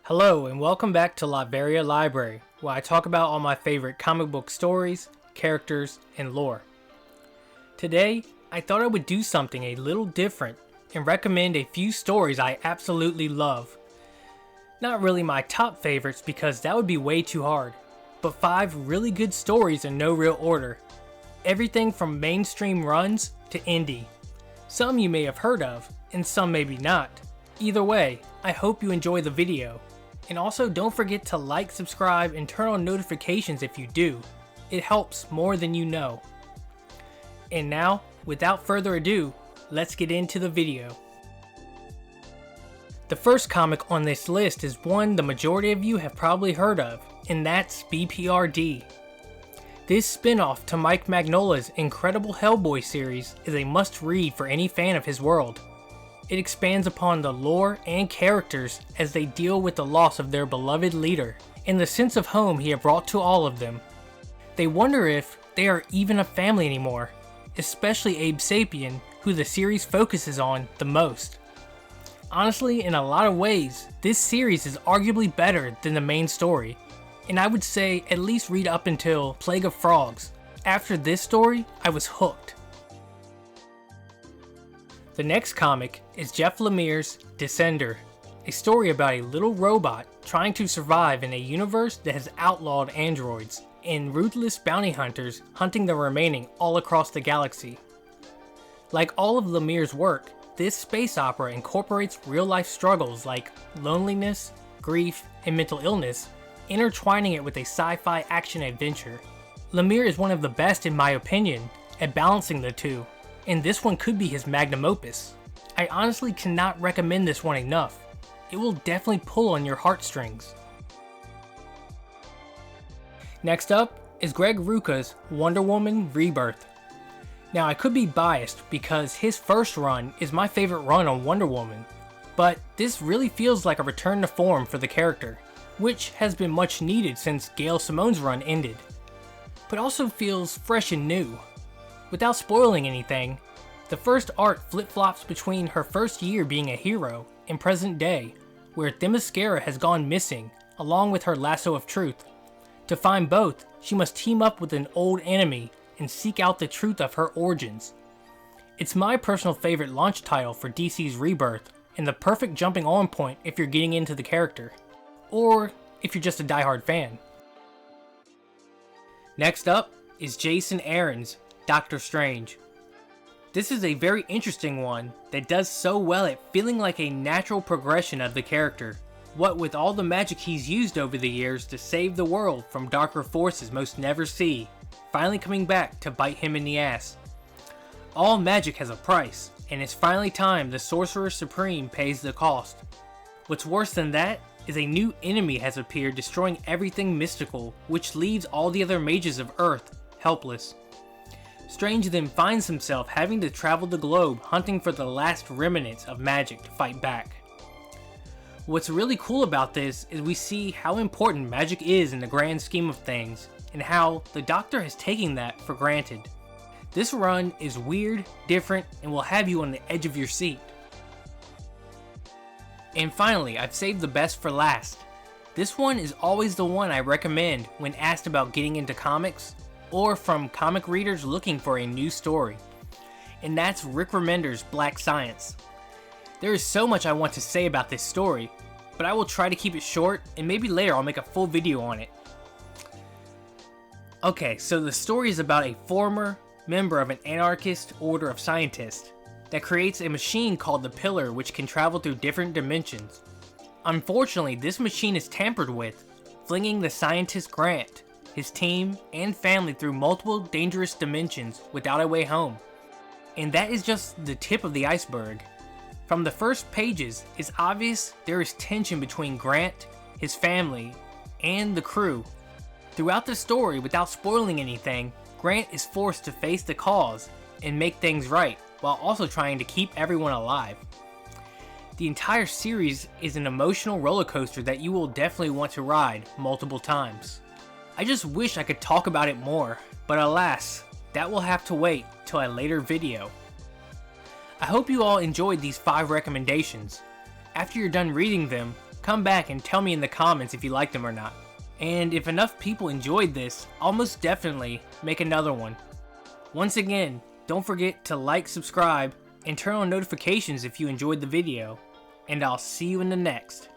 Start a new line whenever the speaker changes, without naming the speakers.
Hello and welcome back to Latveria Library, where I talk about all my favorite comic book stories, characters, and lore. Today, I thought I would do something a little different and recommend a few stories I absolutely love. Not really my top favorites because that would be way too hard, but 5 really good stories in no real order. Everything from mainstream runs to indie. Some you may have heard of, and some maybe not. Either way, I hope you enjoy the video. And also don't forget to like, subscribe, and turn on notifications if you do. It helps more than you know. And now, without further ado, let's get into the video. The first comic on this list is one the majority of you have probably heard of, and that's BPRD. This spin-off to Mike Mignola's incredible Hellboy series is a must-read for any fan of his world. It expands upon the lore and characters as they deal with the loss of their beloved leader and the sense of home he had brought to all of them. They wonder if they are even a family anymore, especially Abe Sapien, who the series focuses on the most. Honestly, in a lot of ways, this series is arguably better than the main story, and I would say at least read up until Plague of Frogs. After this story, I was hooked. The next comic is Jeff Lemire's Descender, a story about a little robot trying to survive in a universe that has outlawed androids and ruthless bounty hunters hunting the remaining all across the galaxy. Like all of Lemire's work, this space opera incorporates real-life struggles like loneliness, grief, and mental illness, intertwining it with a sci-fi action adventure. Lemire is one of the best, in my opinion, at balancing the two, and this one could be his magnum opus. I honestly cannot recommend this one enough. It will definitely pull on your heartstrings. Next up is Greg Rucka's Wonder Woman Rebirth. Now I could be biased because his first run is my favorite run on Wonder Woman, but this really feels like a return to form for the character, which has been much needed since Gail Simone's run ended, but also feels fresh and new. Without spoiling anything, the first arc flip-flops between her first year being a hero and present day, where Themyscira has gone missing, along with her lasso of truth. To find both, she must team up with an old enemy and seek out the truth of her origins. It's my personal favorite launch title for DC's Rebirth, and the perfect jumping on point if you're getting into the character, or if you're just a diehard fan. Next up is Jason Aaron's Doctor Strange. This is a very interesting one that does so well at feeling like a natural progression of the character, what with all the magic he's used over the years to save the world from darker forces most never see, finally coming back to bite him in the ass. All magic has a price, and it's finally time the Sorcerer Supreme pays the cost. What's worse than that is a new enemy has appeared destroying everything mystical, which leaves all the other mages of Earth helpless. Strange then finds himself having to travel the globe hunting for the last remnants of magic to fight back. What's really cool about this is we see how important magic is in the grand scheme of things, and how the Doctor has taken that for granted. This run is weird, different, and will have you on the edge of your seat. And finally, I've saved the best for last. This one is always the one I recommend when asked about getting into comics, or from comic readers looking for a new story. And that's Rick Remender's Black Science. There is so much I want to say about this story, but I will try to keep it short, and maybe later I'll make a full video on it. Okay, so the story is about a former member of an anarchist order of scientists that creates a machine called the Pillar, which can travel through different dimensions. Unfortunately, this machine is tampered with, flinging the scientist Grant, his team, and family through multiple dangerous dimensions without a way home. And that is just the tip of the iceberg. From the first pages, it's obvious there is tension between Grant, his family, and the crew. Throughout the story, without spoiling anything, Grant is forced to face the cause and make things right, while also trying to keep everyone alive. The entire series is an emotional roller coaster that you will definitely want to ride multiple times. I just wish I could talk about it more, but alas, that will have to wait till a later video. I hope you all enjoyed these 5 recommendations. After you're done reading them, come back and tell me in the comments if you liked them or not. And if enough people enjoyed this, I'll most definitely make another one. Once again, don't forget to like, subscribe, and turn on notifications if you enjoyed the video. And I'll see you in the next.